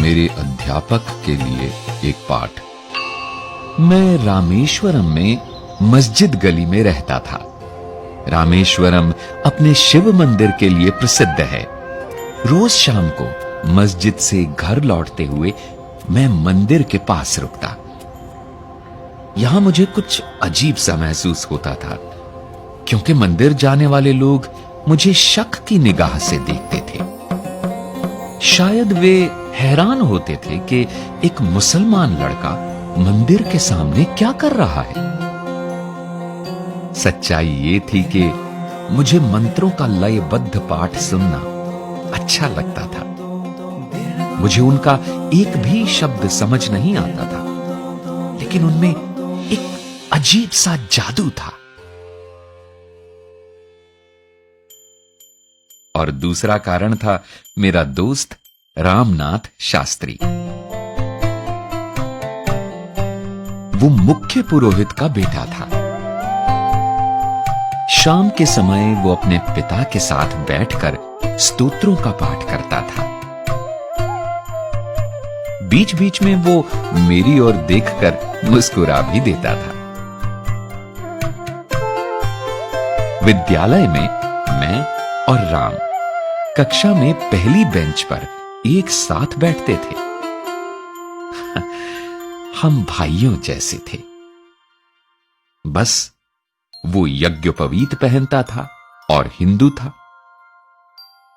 मेरे अध्यापक के लिए एक पाठ। मैं रामेश्वरम में मस्जिद गली में रहता था। रामेश्वरम अपने शिव मंदिर के लिए प्रसिद्ध है। रोज शाम को मस्जिद से घर लौटते हुए मैं मंदिर के पास रुकता। यहां मुझे कुछ अजीब सा महसूस होता था, क्योंकि मंदिर जाने वाले लोग मुझे शक की निगाह से देखते थे। शायद वे हैरान होते थे कि एक मुसलमान लड़का मंदिर के सामने क्या कर रहा है। सच्चाई ये थी कि मुझे मंत्रों का लयबद्ध पाठ सुनना अच्छा लगता था। मुझे उनका एक भी शब्द समझ नहीं आता था, लेकिन उनमें एक अजीब सा जादू था। और दूसरा कारण था मेरा दोस्त रामनाथ शास्त्री। वो मुख्य पुरोहित का बेटा था। शाम के समय वो अपने पिता के साथ बैठकर स्तोत्रों का पाठ करता था। बीच बीच में वो मेरी ओर देखकर मुस्कुरा भी देता था। विद्यालय में मैं और राम कक्षा में पहली बेंच पर एक साथ बैठते थे। हम भाइयों जैसे थे। बस वो यज्ञोपवीत पहनता था और हिंदू था,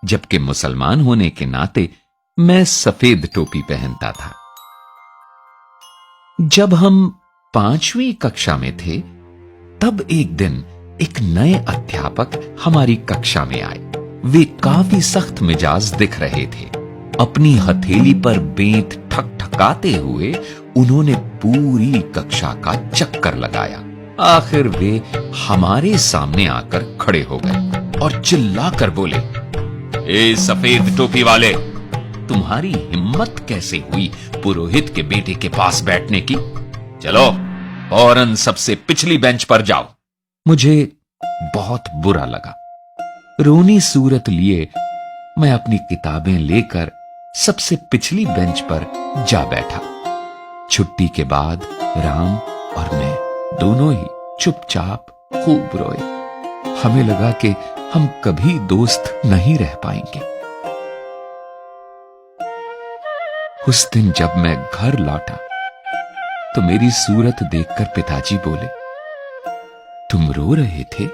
जबकि मुसलमान होने के नाते मैं सफेद टोपी पहनता था। जब हम 5वीं कक्षा में थे, तब एक दिन एक नए अध्यापक हमारी कक्षा में आए। वे काफी सख्त मिजाज दिख रहे थे। अपनी हथेली पर बेंत ठकठकाते हुए उन्होंने पूरी कक्षा का चक्कर लगाया। आखिर वे हमारे सामने आकर खड़े हो गए और चिल्लाकर बोले, ए सफेद टोपी वाले, तुम्हारी हिम्मत कैसे हुई पुरोहित के बेटे के पास बैठने की? चलो फौरन सबसे पिछली बेंच पर जाओ। मुझे बहुत बुरा लगा। रोनी सूरत लिए मैं अपनी किताबें लेकर सबसे पिछली बेंच पर जा बैठा। छुट्टी के बाद राम और मैं दोनों ही चुपचाप खूब रोए। हमें लगा कि हम कभी दोस्त नहीं रह पाएंगे। उस दिन जब मैं घर लौटा तो मेरी सूरत देखकर पिताजी बोले, तुम रो रहे थे?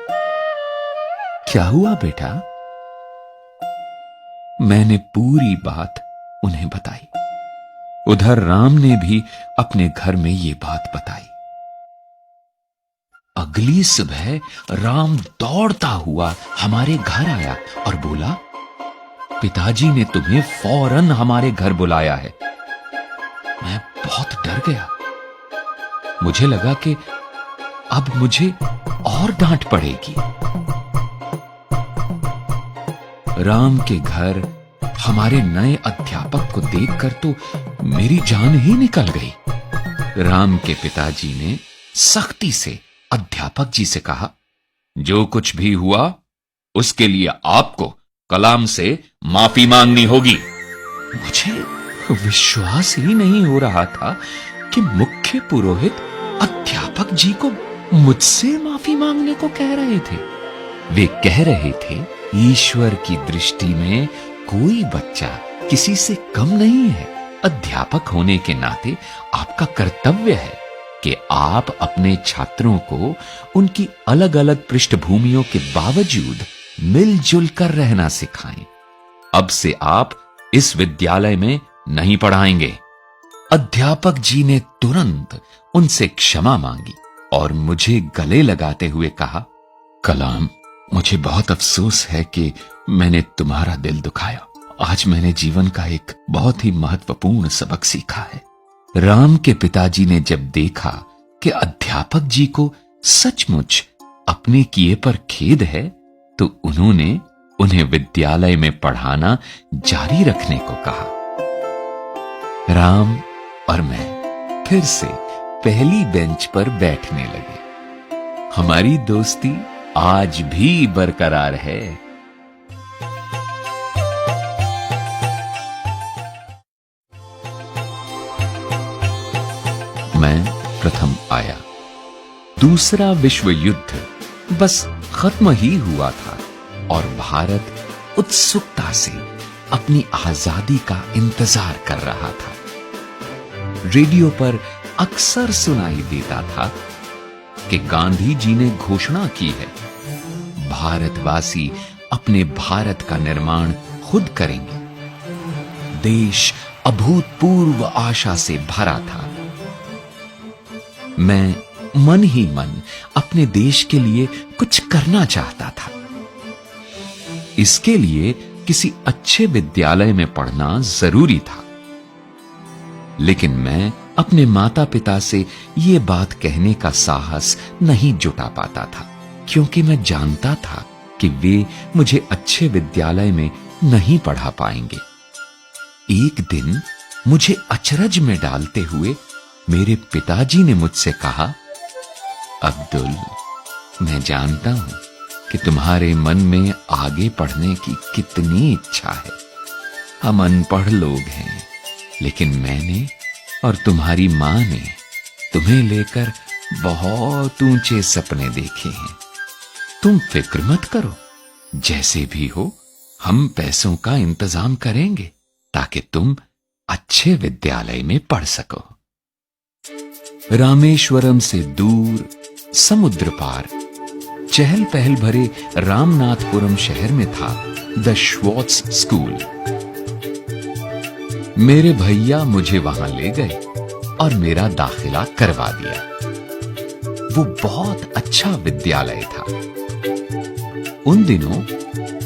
क्या हुआ बेटा? मैंने पूरी बात उन्हें बताई। उधर राम ने भी अपने घर में ये बात बताई। अगली सुबह राम दौड़ता हुआ हमारे घर आया और बोला, पिताजी ने तुम्हें फौरन हमारे घर बुलाया है। मैं बहुत डर गया। मुझे लगा कि अब मुझे और डांट पड़ेगी। राम के घर हमारे नए अध्यापक को देखकर तो मेरी जान ही निकल गई। राम के पिताजी ने सख्ती से अध्यापक जी से कहा, जो कुछ भी हुआ उसके लिए आपको कलाम से माफी मांगनी होगी। मुझे विश्वास ही नहीं हो रहा था कि मुख्य पुरोहित अध्यापक जी को मुझसे माफी मांगने को कह रहे थे। वे कह रहे थे, ईश्वर की दृष्टि में कोई बच्चा किसी से कम नहीं है। अध्यापक होने के नाते आपका कर्तव्य है कि आप अपने छात्रों को उनकी अलग अलग पृष्ठभूमियों के बावजूद मिलजुल कर रहना सिखाएं। अब से आप इस विद्यालय में नहीं पढ़ाएंगे। अध्यापक जी ने तुरंत उनसे क्षमा मांगी और मुझे गले लगाते हुए कहा, कलाम, मुझे बहुत अफसोस है कि मैंने तुम्हारा दिल दुखाया। आज मैंने जीवन का एक बहुत ही महत्वपूर्ण सबक सीखा है। राम के पिताजी ने जब देखा कि अध्यापक जी को सचमुच अपने किए पर खेद है, तो उन्होंने उन्हें विद्यालय में पढ़ाना जारी रखने को कहा। राम और मैं फिर से पहली बेंच पर बैठने लगे। हमारी दोस्ती आज भी बरकरार है। मैं प्रथम आया। दूसरा विश्व युद्ध बस खत्म ही हुआ था और भारत उत्सुकता से अपनी आजादी का इंतजार कर रहा था। रेडियो पर अक्सर सुनाई देता था कि गांधी जी ने घोषणा की है, भारतवासी अपने भारत का निर्माण खुद करेंगे। देश अभूतपूर्व आशा से भरा था। मैं मन ही मन अपने देश के लिए कुछ करना चाहता था। इसके लिए किसी अच्छे विद्यालय में पढ़ना जरूरी था, लेकिन मैं अपने माता पिता से यह बात कहने का साहस नहीं जुटा पाता था, क्योंकि मैं जानता था कि वे मुझे अच्छे विद्यालय में नहीं पढ़ा पाएंगे। एक दिन मुझे अचरज में डालते हुए मेरे पिताजी ने मुझसे कहा, अब्दुल, मैं जानता हूं कि तुम्हारे मन में आगे पढ़ने की कितनी इच्छा है। हम अनपढ़ लोग हैं, लेकिन मैंने और तुम्हारी मां ने तुम्हें लेकर बहुत ऊंचे सपने देखे हैं। तुम फिक्र मत करो, जैसे भी हो हम पैसों का इंतजाम करेंगे ताकि तुम अच्छे विद्यालय में पढ़ सको। रामेश्वरम से दूर समुद्र पार चहल पहल भरे रामनाथपुरम शहर में था द श्वार्ट्ज स्कूल। मेरे भैया मुझे वहां ले गए और मेरा दाखिला करवा दिया। वो बहुत अच्छा विद्यालय था। उन दिनों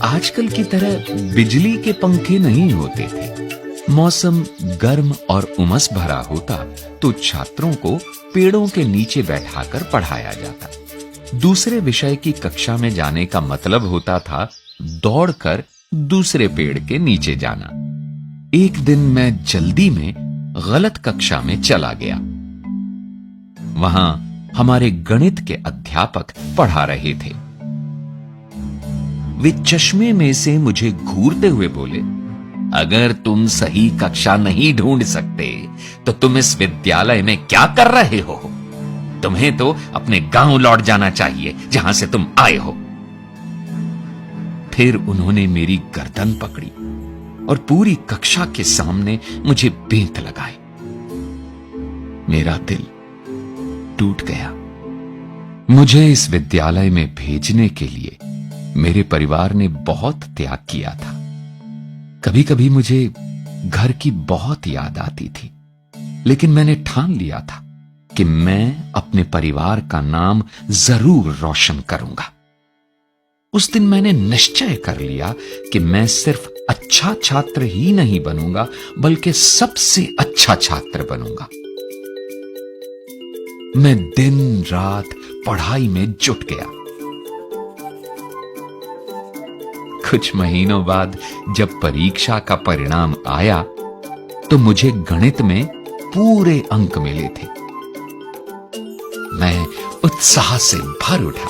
आजकल की तरह बिजली के पंखे नहीं होते थे। मौसम गर्म और उमस भरा होता तो छात्रों को पेड़ों के नीचे बैठाकर पढ़ाया जाता। दूसरे विषय की कक्षा में जाने का मतलब होता था दौड़कर दूसरे पेड़ के नीचे जाना। एक दिन मैं जल्दी में गलत कक्षा में चला गया। वहां हमारे गणित के अध्यापक पढ़ा रहे थे। वे चश्मे में से मुझे घूरते हुए बोले, अगर तुम सही कक्षा नहीं ढूंढ सकते तो तुम इस विद्यालय में क्या कर रहे हो? तुम्हें तो अपने गांव लौट जाना चाहिए जहां से तुम आए हो। फिर उन्होंने मेरी गर्दन पकड़ी और पूरी कक्षा के सामने मुझे बेंत लगाई। मेरा दिल टूट गया। मुझे इस विद्यालय में भेजने के लिए मेरे परिवार ने बहुत त्याग किया था। कभी कभी मुझे घर की बहुत याद आती थी, लेकिन मैंने ठान लिया था कि मैं अपने परिवार का नाम जरूर रोशन करूंगा। उस दिन मैंने निश्चय कर लिया कि मैं सिर्फ अच्छा छात्र ही नहीं बनूंगा, बल्कि सबसे अच्छा छात्र बनूंगा। मैं दिन रात पढ़ाई में जुट गया। कुछ महीनों बाद जब परीक्षा का परिणाम आया तो मुझे गणित में पूरे अंक मिले थे। मैं उत्साह से भर उठा।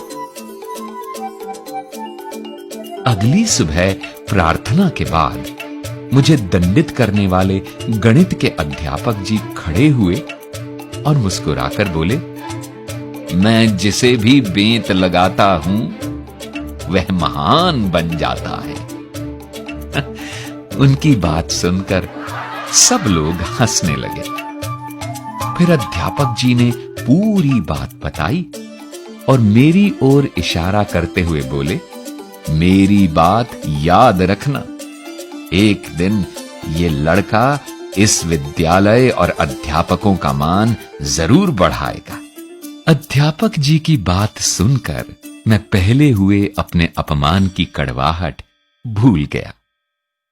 अगली सुबह प्रार्थना के बाद मुझे दंडित करने वाले गणित के अध्यापक जी खड़े हुए और मुस्कुराकर बोले, मैं जिसे भी बेंत लगाता हूं वह महान बन जाता है। उनकी बात सुनकर सब लोग हंसने लगे। फिर अध्यापक जी ने पूरी बात बताई और मेरी ओर इशारा करते हुए बोले, मेरी बात याद रखना, एक दिन ये लड़का इस विद्यालय और अध्यापकों का मान जरूर बढ़ाएगा। अध्यापक जी की बात सुनकर मैं पहले हुए अपने अपमान की कड़वाहट भूल गया।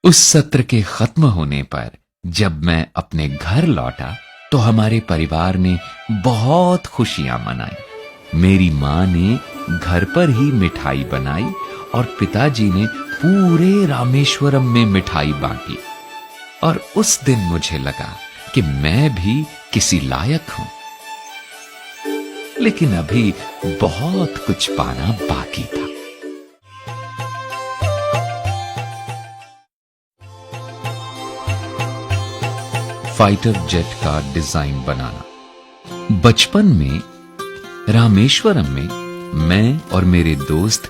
उस सत्र के खत्म होने पर जब मैं अपने घर लौटा तो हमारे परिवार ने बहुत खुशियां मनाई। मेरी मां ने घर पर ही मिठाई बनाई और पिताजी ने पूरे रामेश्वरम में मिठाई बांटी। और उस दिन मुझे लगा कि मैं भी किसी लायक हूं। लेकिन अभी बहुत कुछ पाना बाकी था। फाइटर जेट का डिजाइन बनाना। बचपन में रामेश्वरम में मैं और मेरे दोस्त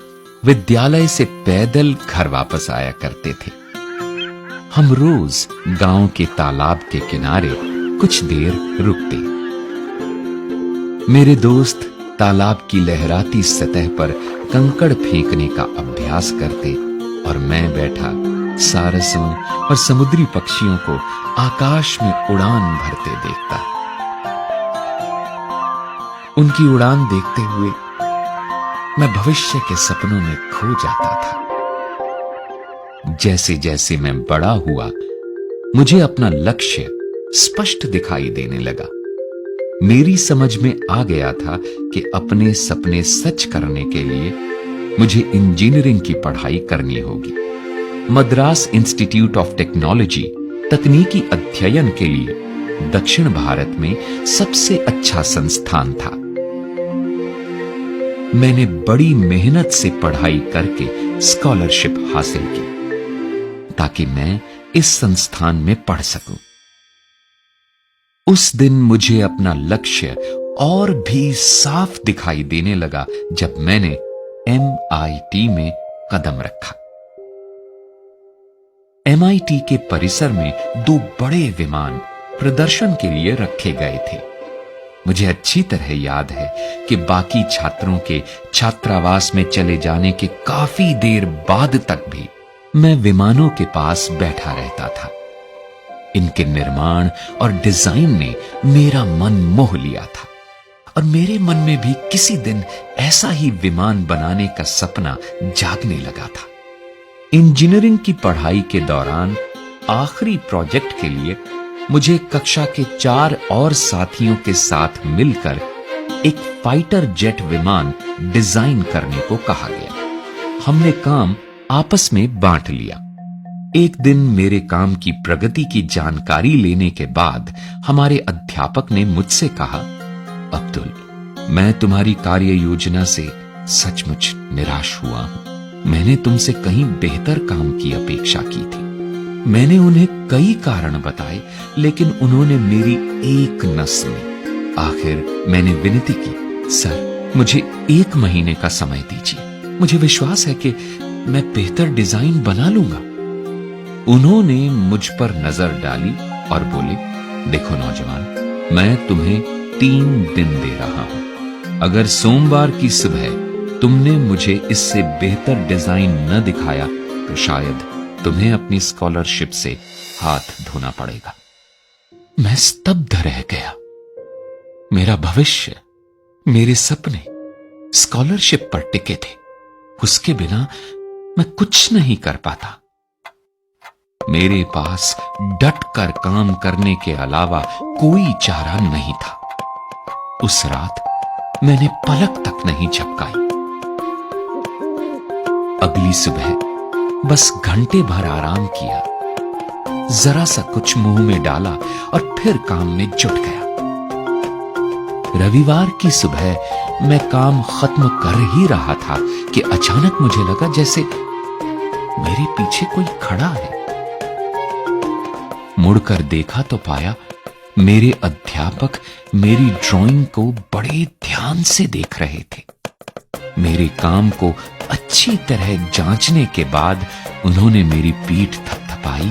विद्यालय से पैदल घर वापस आया करते थे। हम रोज गांव के तालाब के किनारे कुछ देर रुकते। मेरे दोस्त तालाब की लहराती सतह पर कंकड़ फेंकने का अभ्यास करते और मैं बैठा सारसों और समुद्री पक्षियों को आकाश में उड़ान भरते देखता। उनकी उड़ान देखते हुए मैं भविष्य के सपनों में खो जाता था। जैसे जैसे मैं बड़ा हुआ, मुझे अपना लक्ष्य स्पष्ट दिखाई देने लगा। मेरी समझ में आ गया था कि अपने सपने सच करने के लिए मुझे इंजीनियरिंग की पढ़ाई करनी होगी। मद्रास इंस्टीट्यूट ऑफ टेक्नोलॉजी तकनीकी अध्ययन के लिए दक्षिण भारत में सबसे अच्छा संस्थान था। मैंने बड़ी मेहनत से पढ़ाई करके स्कॉलरशिप हासिल की ताकि मैं इस संस्थान में पढ़ सकूं। उस दिन मुझे अपना लक्ष्य और भी साफ दिखाई देने लगा जब मैंने MIT में कदम रखा। MIT के परिसर में 2 बड़े विमान प्रदर्शन के लिए रखे गए थे। मुझे अच्छी तरह याद है कि बाकी छात्रों के छात्रावास में चले जाने के काफी देर बाद तक भी मैं विमानों के पास बैठा रहता था। इनके निर्माण और डिजाइन ने मेरा मन मोह लिया था और मेरे मन में भी किसी दिन ऐसा ही विमान बनाने का सपना जागने लगा था। इंजीनियरिंग की पढ़ाई के दौरान आखिरी प्रोजेक्ट के लिए मुझे कक्षा के 4 और साथियों के साथ मिलकर एक फाइटर जेट विमान डिजाइन करने को कहा गया। हमने काम आपस में बांट लिया। एक दिन मेरे काम की प्रगति की जानकारी लेने के बाद हमारे अध्यापक ने मुझसे कहा, अब्दुल, मैं तुम्हारी कार्य योजना से सचमुच निराश हुआ हूं। मैंने तुमसे कहीं बेहतर काम की अपेक्षा की थी। मैंने उन्हें कई कारण बताए, लेकिन उन्होंने मेरी एक न सुनी। आखिर मैंने विनती की, सर, मुझे 1 महीने का समय दीजिए। मुझे विश्वास है कि मैं बेहतर डिजाइन बना लूंगा। उन्होंने मुझ पर नजर डाली और बोले, देखो नौजवान, मैं तुम्हें 3 दिन दे रहा हूं। अगर सोमवार की सुबह तुमने मुझे इससे बेहतर डिजाइन न दिखाया तो शायद तुम्हें अपनी स्कॉलरशिप से हाथ धोना पड़ेगा। मैं स्तब्ध रह गया। मेरा भविष्य, मेरे सपने स्कॉलरशिप पर टिके थे। उसके बिना मैं कुछ नहीं कर पाता। मेरे पास डट कर काम करने के अलावा कोई चारा नहीं था। उस रात मैंने पलक तक नहीं झपकाई। अगली सुबह बस घंटे भर आराम किया, जरा सा कुछ मुंह में डाला और फिर काम में जुट गया। रविवार की सुबह मैं काम खत्म कर ही रहा था कि अचानक मुझे लगा जैसे मेरे पीछे कोई खड़ा है। मुड़कर देखा तो पाया मेरे अध्यापक मेरी ड्राइंग को बड़े ध्यान से देख रहे थे। मेरे काम को अच्छी तरह जांचने के बाद उन्होंने मेरी पीठ थपथपाई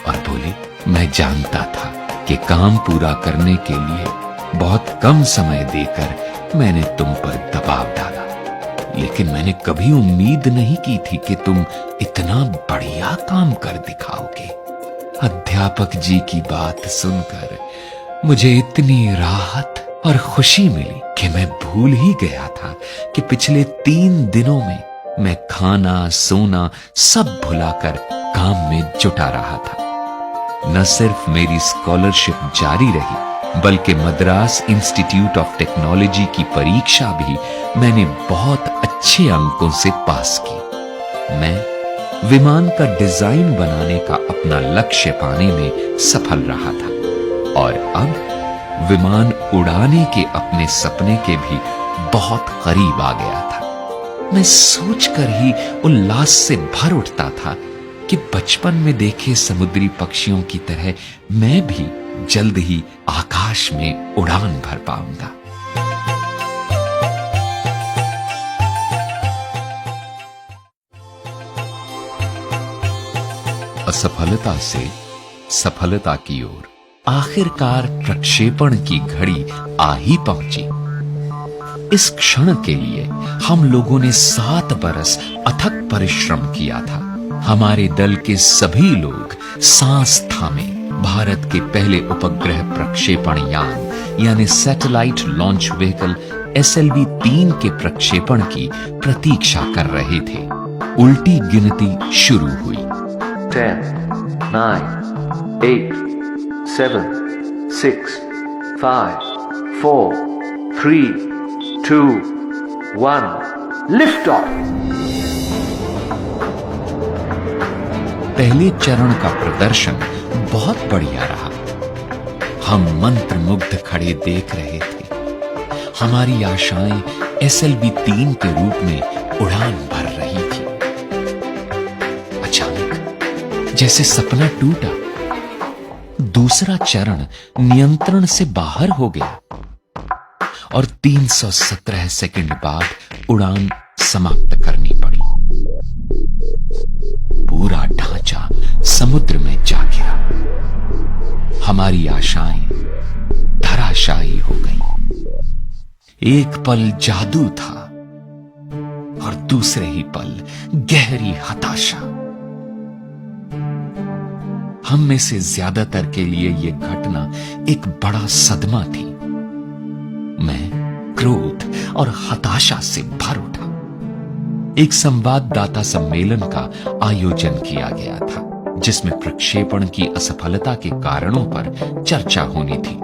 और बोले, मैं जानता था कि काम पूरा करने के लिए बहुत कम समय देकर मैंने तुम पर दबाव डाला, लेकिन मैंने कभी उम्मीद नहीं की थी कि तुम इतना बढ़िया काम कर दिखाओगे। अध्यापक जी की बात सुनकर मुझे इतनी राहत और खुशी मिली कि मैं भूल ही गया था कि पिछले 3 दिनों में मैं खाना सोना सब भुलाकर काम में जुटा रहा था। न सिर्फ मेरी स्कॉलरशिप जारी रही, बल्कि मद्रास इंस्टीट्यूट ऑफ टेक्नोलॉजी की परीक्षा भी मैंने बहुत अच्छे अंकों से पास की। मैं विमान का डिजाइन बनाने का अपना लक्ष्य पाने में सफल रहा था और अब विमान उड़ाने के अपने सपने के भी बहुत करीब आ गया था। मैं सोचकर ही उल्लास से भर उठता था कि बचपन में देखे समुद्री पक्षियों की तरह मैं भी जल्द ही आकाश में उड़ान भर पाऊंगा। असफलता से सफलता की ओर आखिरकार प्रक्षेपण की घड़ी आ ही पहुंची। इस क्षण के लिए हम लोगों ने 7 बरस अथक परिश्रम किया था। हमारे दल के सभी लोग सांस थामे भारत के पहले उपग्रह प्रक्षेपण यान यानी सैटेलाइट लॉन्च व्हीकल SLV-3 के प्रक्षेपण की प्रतीक्षा कर रहे थे। उल्टी गिनती शुरू हुई। 10, 9, 8, 7, 6, 5, 4, 3, 2, 1, lift off! पहले चरण का प्रदर्शन बहुत बढ़िया रहा। हम मंत्रमुग्ध खड़े देख रहे थे। हमारी आशाएं SLV-3 के रूप में उड़ान भर रही थी। अचानक जैसे सपना टूटा, दूसरा चरण नियंत्रण से बाहर हो गया और 317 सेकंड बाद उड़ान समाप्त करनी पड़ी। पूरा ढांचा समुद्र में जा गिरा। हमारी आशाएं धराशायी हो गई। एक पल जादू था और दूसरे ही पल गहरी हताशा। हम में से ज्यादातर के लिए यह घटना एक बड़ा सदमा थी। मैं क्रोध और हताशा से भर उठा। एक संवाददाता सम्मेलन का आयोजन किया गया था, जिसमें प्रक्षेपण की असफलता के कारणों पर चर्चा होनी थी।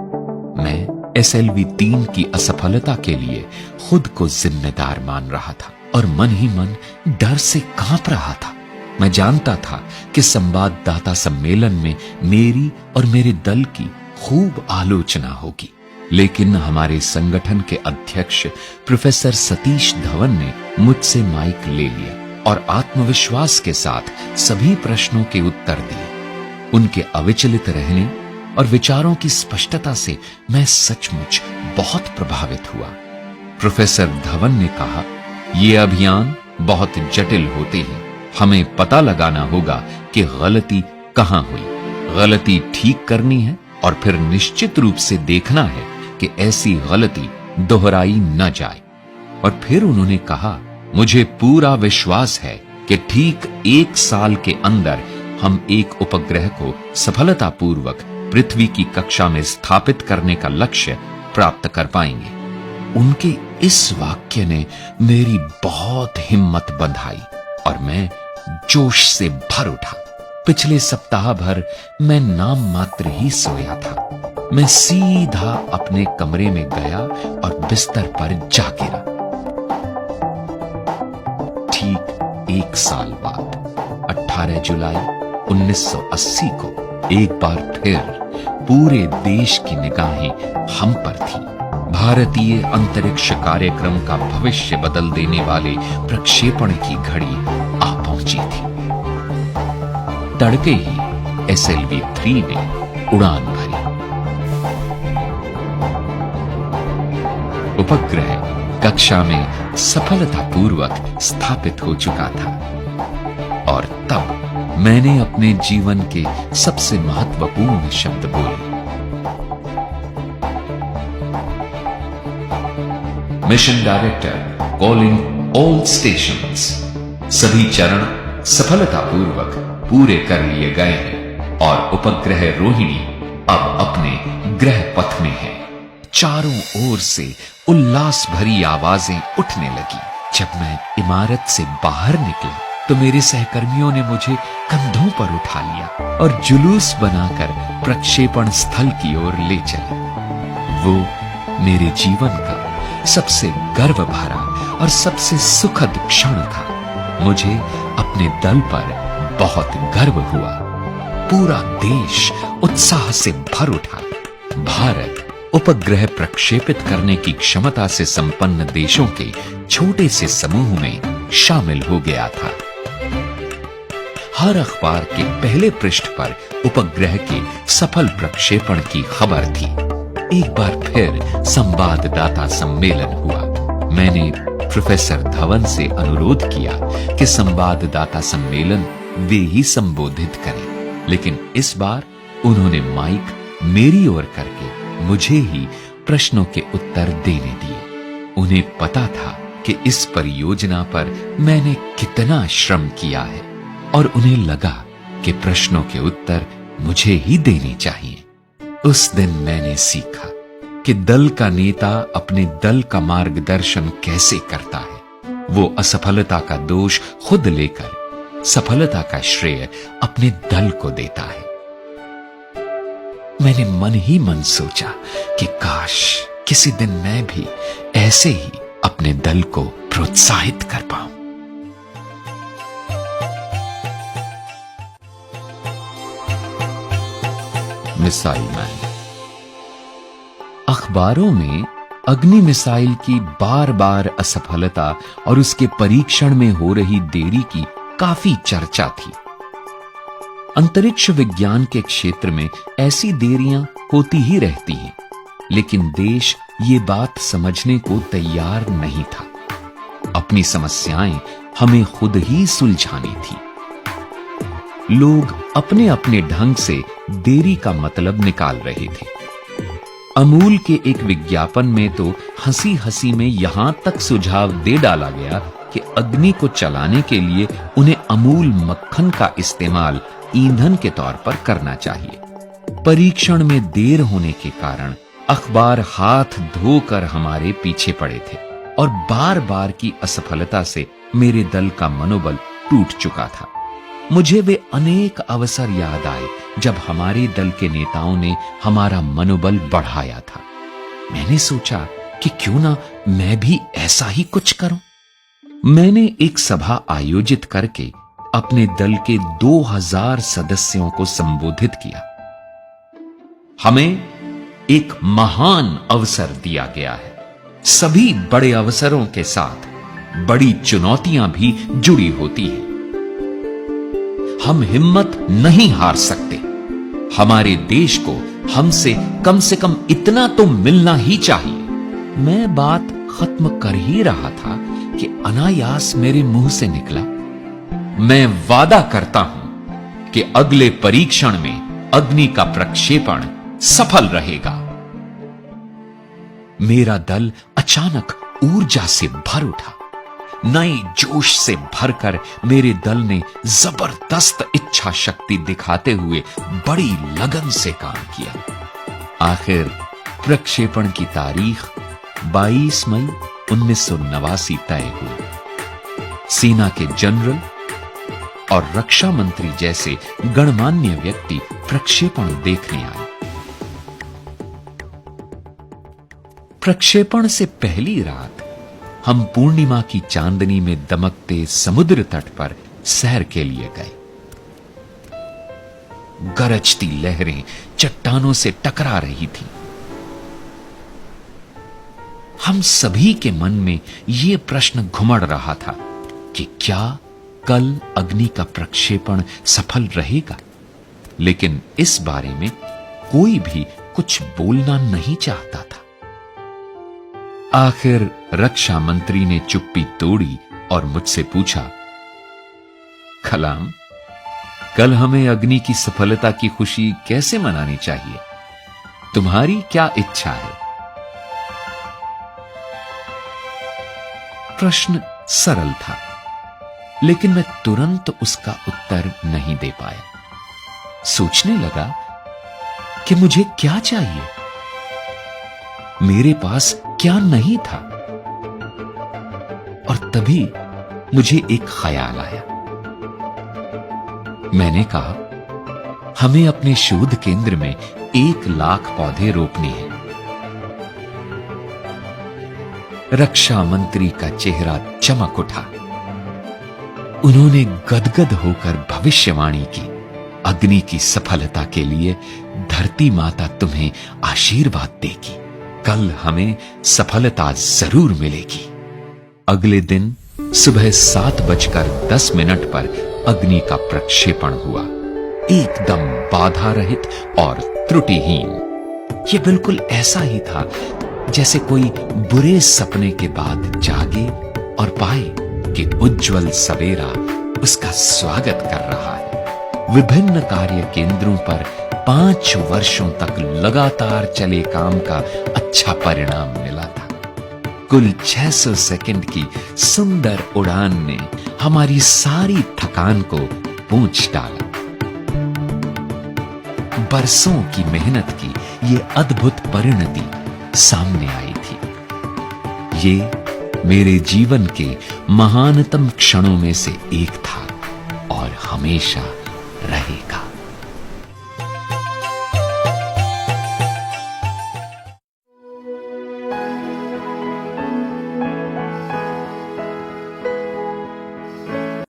मैं SLV-3 की असफलता के लिए खुद को जिम्मेदार मान रहा था और मन ही मन डर से कांप रहा था। मैं जानता था कि संवाददाता सम्मेलन में मेरी और मेरे दल की खूब आलोचना होगी, लेकिन हमारे संगठन के अध्यक्ष प्रोफेसर सतीश धवन ने मुझसे माइक ले लिया और आत्मविश्वास के साथ सभी प्रश्नों के उत्तर दिए। उनके अविचलित रहने और विचारों की स्पष्टता से मैं सचमुच बहुत प्रभावित हुआ। प्रोफेसर धवन ने कहा, ये अभियान बहुत जटिल होते हैं। हमें पता लगाना होगा कि गलती कहां हुई, गलती ठीक करनी है और फिर निश्चित रूप से देखना है कि ऐसी गलती दोहराई न जाए। और फिर उन्होंने कहा, मुझे पूरा विश्वास है कि ठीक 1 साल के अंदर हम एक उपग्रह को सफलतापूर्वक पृथ्वी की कक्षा में स्थापित करने का लक्ष्य प्राप्त कर पाएंगे। उनके इस वाक्य ने मेरी बहुत हिम्मत बंधाई और मैं जोश से भर उठा। पिछले सप्ताह भर मैं नाम मात्र ही सोया था। मैं सीधा अपने कमरे में गया और बिस्तर पर जा गिरा। ठीक 1 साल बाद 18 जुलाई 1980 को एक बार फिर पूरे देश की निगाहें हम पर थी। भारतीय अंतरिक्ष कार्यक्रम का भविष्य बदल देने वाले प्रक्षेपण की घड़ी आ पहुंची थी। तड़के ही SLV-3 ने उड़ान भरी। उपग्रह कक्षा में सफलतापूर्वक स्थापित हो चुका था और तब मैंने अपने जीवन के सबसे महत्वपूर्ण शब्द बोले। Mission director calling all stations. सभी चरण सफलतापूर्वक पूरे कर लिए गए हैं और उपग्रह रोहिणी अब अपने ग्रह पथ में है। चारों ओर से उल्लास भरी आवाजें उठने लगी। जब मैं इमारत से बाहर निकला तो मेरे सहकर्मियों ने मुझे कंधों पर उठा लिया और जुलूस बनाकर प्रक्षेपण स्थल की ओर ले चले। वो मेरे जीवन का सबसे गर्व भरा और सबसे सुखद क्षण था। मुझे अपने दल पर बहुत गर्व हुआ। पूरा देश उत्साह से भर उठा। भारत उपग्रह प्रक्षेपित करने की क्षमता से संपन्न देशों के छोटे से समूह में शामिल हो गया था। हर अखबार के पहले पृष्ठ पर उपग्रह के सफल प्रक्षेपण की खबर थी। एक बार फिर संवाददाता सम्मेलन हुआ। मैंने प्रोफेसर धवन से अनुरोध किया कि संवाददाता सम्मेलन वे ही संबोधित करें, लेकिन इस बार उन्होंने माइक मेरी ओर करके मुझे ही प्रश्नों के उत्तर देने दिए। उन्हें पता था कि इस परियोजना पर मैंने कितना श्रम किया है और उन्हें लगा कि प्रश्नों के उत्तर मुझे ही देने चाहिए। उस दिन मैंने सीखा कि दल का नेता अपने दल का मार्गदर्शन कैसे करता है। वो असफलता का दोष खुद लेकर सफलता का श्रेय अपने दल को देता है। मैंने मन ही मन सोचा कि काश किसी दिन मैं भी ऐसे ही अपने दल को प्रोत्साहित कर पाऊं। Missile man. अखबारों में अग्नि मिसाइल की बार बार असफलता और उसके परीक्षण में हो रही देरी की काफी चर्चा थी। अंतरिक्ष विज्ञान के क्षेत्र में ऐसी देरियां होती ही रहती हैं, लेकिन देश ये बात समझने को तैयार नहीं था। अपनी समस्याएं हमें खुद ही सुलझानी थी। लोग अपने अपने ढंग से देरी का मतलब निकाल रहे थे। अमूल के एक विज्ञापन में तो हंसी हंसी में यहां तक सुझाव दे डाला गया कि अग्नि को चलाने के लिए उन्हें अमूल मक्खन का इस्तेमाल ईंधन के तौर पर करना चाहिए। परीक्षण में देर होने के कारण अखबार हाथ धोकर हमारे पीछे पड़े थे और बार बार की असफलता से मेरे दल का मनोबल टूट चुका था। मुझे वे अनेक अवसर याद आए जब हमारे दल के नेताओं ने हमारा मनोबल बढ़ाया था। मैंने सोचा कि क्यों ना मैं भी ऐसा ही कुछ करूं। मैंने एक सभा आयोजित करके अपने दल के 2000 सदस्यों को संबोधित किया। हमें एक महान अवसर दिया गया है। सभी बड़े अवसरों के साथ बड़ी चुनौतियां भी जुड़ी होती हैं। हम हिम्मत नहीं हार सकते। हमारे देश को हमसे कम इतना तो मिलना ही चाहिए। मैं बात खत्म कर ही रहा था कि अनायास मेरे मुंह से निकला, मैं वादा करता हूं कि अगले परीक्षण में अग्नि का प्रक्षेपण सफल रहेगा। मेरा दल अचानक ऊर्जा से भर उठा। नए जोश से भरकर मेरे दल ने जबरदस्त इच्छा शक्ति दिखाते हुए बड़ी लगन से काम किया। आखिर प्रक्षेपण की तारीख 22 मई 1989 तय हुई। सेना के जनरल और रक्षा मंत्री जैसे गणमान्य व्यक्ति प्रक्षेपण देखने आए। प्रक्षेपण से पहली रात हम पूर्णिमा की चांदनी में दमकते समुद्र तट पर सैर के लिए गए। गरजती लहरें चट्टानों से टकरा रही थीं। हम सभी के मन में यह प्रश्न घुमड़ रहा था कि क्या कल अग्नि का प्रक्षेपण सफल रहेगा, लेकिन इस बारे में कोई भी कुछ बोलना नहीं चाहता था। आखिर रक्षा मंत्री ने चुप्पी तोड़ी और मुझसे पूछा, कलाम, कल हमें अग्नि की सफलता की खुशी कैसे मनानी चाहिए? तुम्हारी क्या इच्छा है? प्रश्न सरल था, लेकिन मैं तुरंत उसका उत्तर नहीं दे पाया। सोचने लगा कि मुझे क्या चाहिए। मेरे पास क्या नहीं था। और तभी मुझे एक ख्याल आया। मैंने कहा, हमें अपने शोध केंद्र में 1 लाख पौधे रोपने हैं। रक्षा मंत्री का चेहरा चमक उठा। उन्होंने गदगद होकर भविष्यवाणी की, अग्नि की सफलता के लिए धरती माता तुम्हें आशीर्वाद देगी। कल हमें सफलता जरूर मिलेगी। अगले दिन सुबह 7:10 पर अग्नि का प्रक्षेपण हुआ, एकदम बाधा रहित और त्रुटिहीन। यह बिल्कुल ऐसा ही था जैसे कोई बुरे सपने के बाद जागे और पाए कि उज्जवल सवेरा उसका स्वागत कर रहा है। विभिन्न कार्य केंद्रों पर 5 वर्षों तक लगातार चले काम का अच्छा परिणाम मिला था। कुल 600 सेकंड की सुंदर उड़ान ने हमारी सारी थकान को पोंछ डाला। बरसों की मेहनत की ये अद्भुत परिणति सामने आई थी। ये मेरे जीवन के महानतम क्षणों में से एक था और हमेशा रहेगा।